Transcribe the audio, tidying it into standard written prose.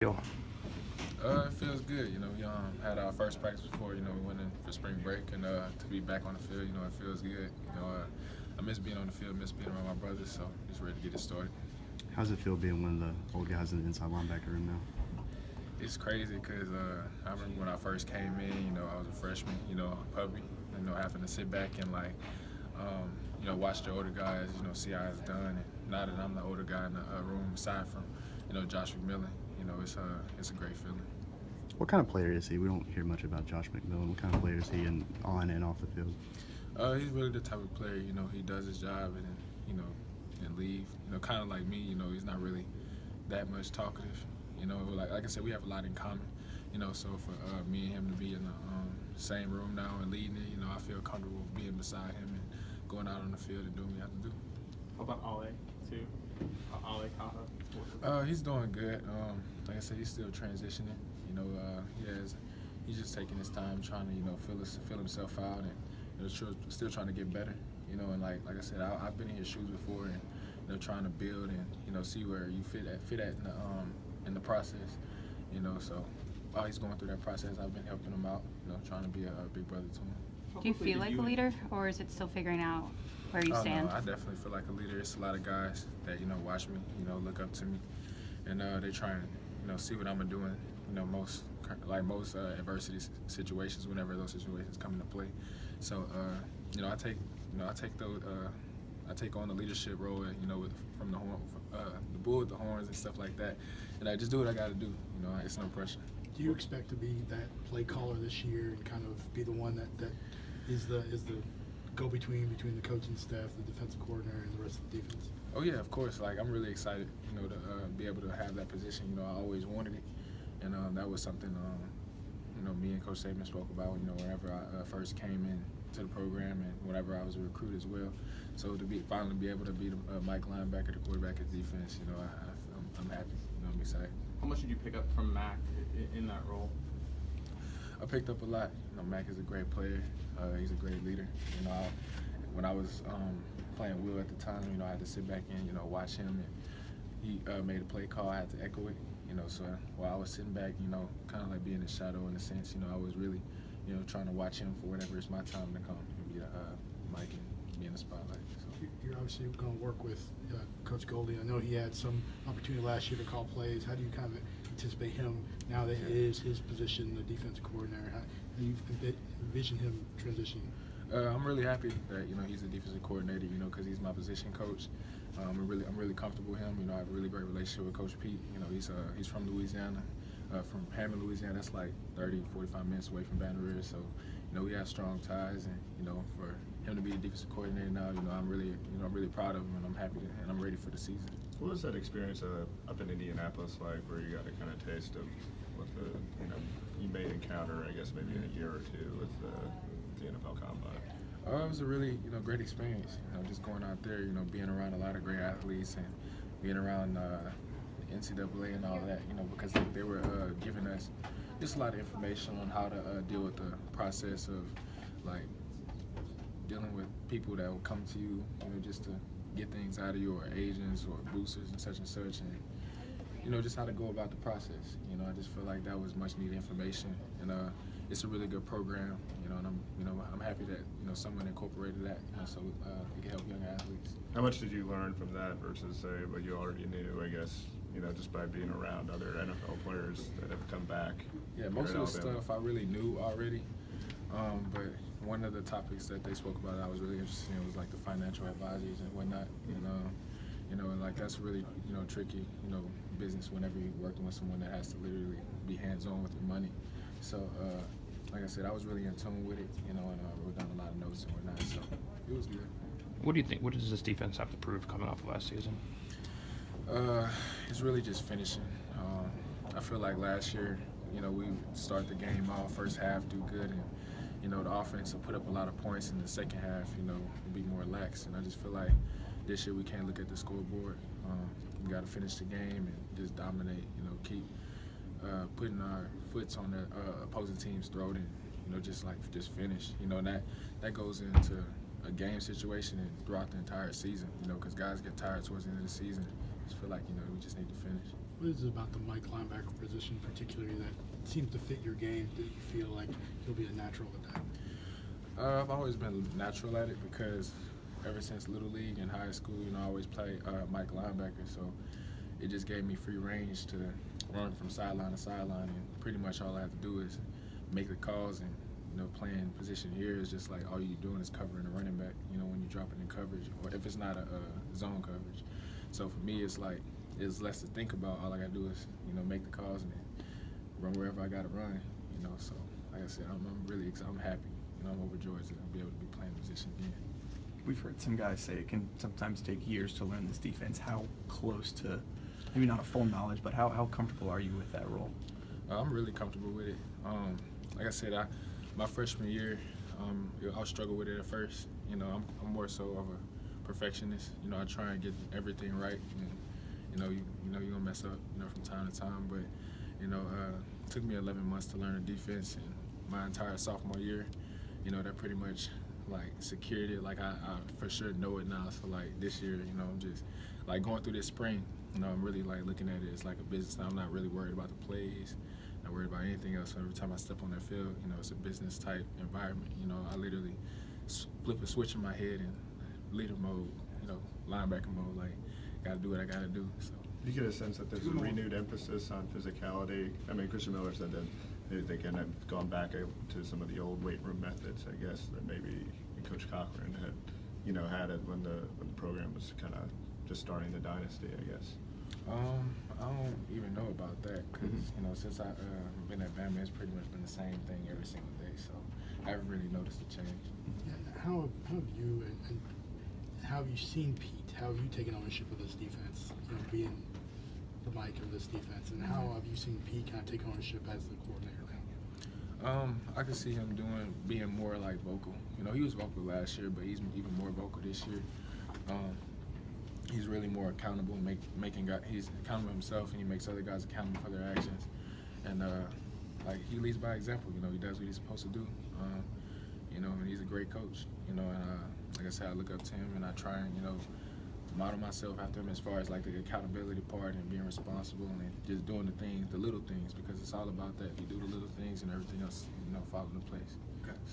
feel? It feels good. We had our first practice before, we went in for spring break, and to be back on the field, it feels good. I miss being on the field, miss being around my brothers, so just ready to get it started. How's it feel being one of the old guys in the inside linebacker room now? It's crazy because I remember when I first came in, I was a freshman, a puppy, having to sit back and watch the older guys, see how it's done. And now that I'm the older guy in the room, aside from, Josh McMillan, it's a great feeling. What kind of player is he? We don't hear much about Josh McMillan. What kind of player is he on and off the field? He's really the type of player, he does his job and then, and leave. Kind of like me, he's not really that much talkative. Like I said, we have a lot in common. So for me and him to be in the same room now and leading it, I feel comfortable being beside him and going out on the field and doing what we have to do. How about Ale, too? Ale Kaha? He's doing good. Like I said, he's still transitioning. He's just taking his time trying to, fill himself out and still trying to get better. And like I said, I've been in his shoes before and trying to build and see where you fit at in the process. So while he's going through that process, I've been helping him out. Trying to be a big brother to him. Do you feel like a leader, or is it still figuring out where you stand? No, I definitely feel like a leader. It's a lot of guys that watch me, look up to me, and they try and see what I'm doing. Most adversity situations, whenever those situations come into play. So I take on the leadership role, from the horn, the bull with the horns and stuff like that, and I just do what I got to do. It's no pressure. Do you expect to be that play caller this year and kind of be the one that is the go-between between the coaching staff, the defensive coordinator, and the rest of the defense? Oh yeah, of course. I'm really excited, to be able to have that position. I always wanted it, and that was something, me and Coach Saban spoke about. Whenever I first came in to the program, and whenever I was a recruit as well. So to finally be able to be the Mike linebacker, the quarterback of defense, I'm happy. I'm excited. How much did you pick up from Mac in that role? I picked up a lot. Mac is a great player. He's a great leader. When I was playing Will at the time, I had to sit back and watch him, and he made a play call. I had to echo it. So while I was sitting back, kind of like being in the shadow in a sense, I was really, trying to watch him for whenever it's my time to come and be Mike and be in the spotlight. So. You're obviously going to work with Coach Goldie. I know he had some opportunity last year to call plays. How do you kind of anticipate him now that it is his position, the defensive coordinator? How do you envision him transitioning? I'm really happy that he's a defensive coordinator. Because he's my position coach. I'm really comfortable with him. I have a really great relationship with Coach Pete. He's from Louisiana, from Hammond, Louisiana. That's like 30, 45 minutes away from Baton Rouge. So we have strong ties, and for him to be the defensive coordinator now, I'm really proud of him, and I'm happy and I'm ready for the season. What was that experience up in Indianapolis like, where you got a kind of taste of what you may encounter, I guess, maybe in a year or two with the NFL Combine? It was a really great experience. Just going out there, being around a lot of great athletes and being around the NCAA and all that, because they were giving us just a lot of information on how to deal with the process of dealing with people that will come to you, just to get things out of you, or agents or boosters and such, and just how to go about the process. I just feel like that was much needed information, and it's a really good program, and I'm happy that someone incorporated that, so it can help young athletes. How much did you learn from that versus say what you already knew? I guess just by being around other NFL players that have come back. Yeah, most of the stuff I really knew already, but one of the topics that they spoke about that I was really interested in was like the financial advisors and whatnot, and like that's really tricky business whenever you're working with someone that has to literally be hands-on with your money. So like I said, I was really in tune with it, and wrote down a lot of notes and whatnot, so it was good. What do you think? What does this defense have to prove coming off of last season? It's really just finishing. I feel like last year, we start the game off first half, do good, and the offense will put up a lot of points in the second half, be more lax. And I just feel like this year we can't look at the scoreboard. We got to finish the game and just dominate. Keep putting our foots on the opposing team's throat, and just finish. And that goes into a game situation and throughout the entire season. Because guys get tired towards the end of the season. I just feel like we just need to finish. What is it about the Mike linebacker position particularly that seems to fit your game that you feel like you'll be a natural at that? I've always been natural at it because ever since Little League and high school, I always played Mike linebacker, so it just gave me free range to run from sideline to sideline, and pretty much all I have to do is make the calls, and playing position here is just like all you're doing is covering the running back, when you're dropping in coverage, or if it's not a zone coverage. So for me, it's like it's less to think about. All I gotta do is make the calls and then run wherever I gotta run. So like I said, I'm really excited. I'm happy. I'm overjoyed to be able to be playing position again. We've heard some guys say it can sometimes take years to learn this defense. How close to, maybe not a full knowledge, but how comfortable are you with that role? I'm really comfortable with it. Like I said, my freshman year, I'll struggle with it at first. I'm more so of a perfectionist. I try and get everything right, and you're gonna mess up, from time to time. But it took me 11 months to learn the defense, and my entire sophomore year, that pretty much like secured it. Like I for sure know it now. So like this year, I'm just like going through this spring. I'm really like looking at it as like a business. I'm not really worried about the plays. Not worried about anything else. So every time I step on that field, it's a business type environment. I literally flip a switch in my head and leader mode, linebacker mode. Like, gotta do what I gotta do. So. Do you get a sense that there's a renewed emphasis on physicality? I mean, Christian Miller said that maybe they can have gone back to some of the old weight room methods, I guess, that maybe Coach Cochran had, had it when the program was kind of just starting the dynasty, I guess. I don't even know about that because, since I've been at Bama, it's pretty much been the same thing every single day. So I haven't really noticed a change. Yeah, how have you and how have you seen Pete? How have you taken ownership of this defense, being the Mike of this defense? And how have you seen Pete kind of take ownership as the coordinator now? I could see him being more like vocal. He was vocal last year, but he's even more vocal this year. He's really more accountable, he's accountable himself, and he makes other guys accountable for their actions. And like he leads by example. He does what he's supposed to do. And he's a great coach. And like I said, I look up to him, and I try and model myself after him as far as like the accountability part and being responsible and just doing the little things, because it's all about that. You do the little things, and everything else, fall into place. Okay. So.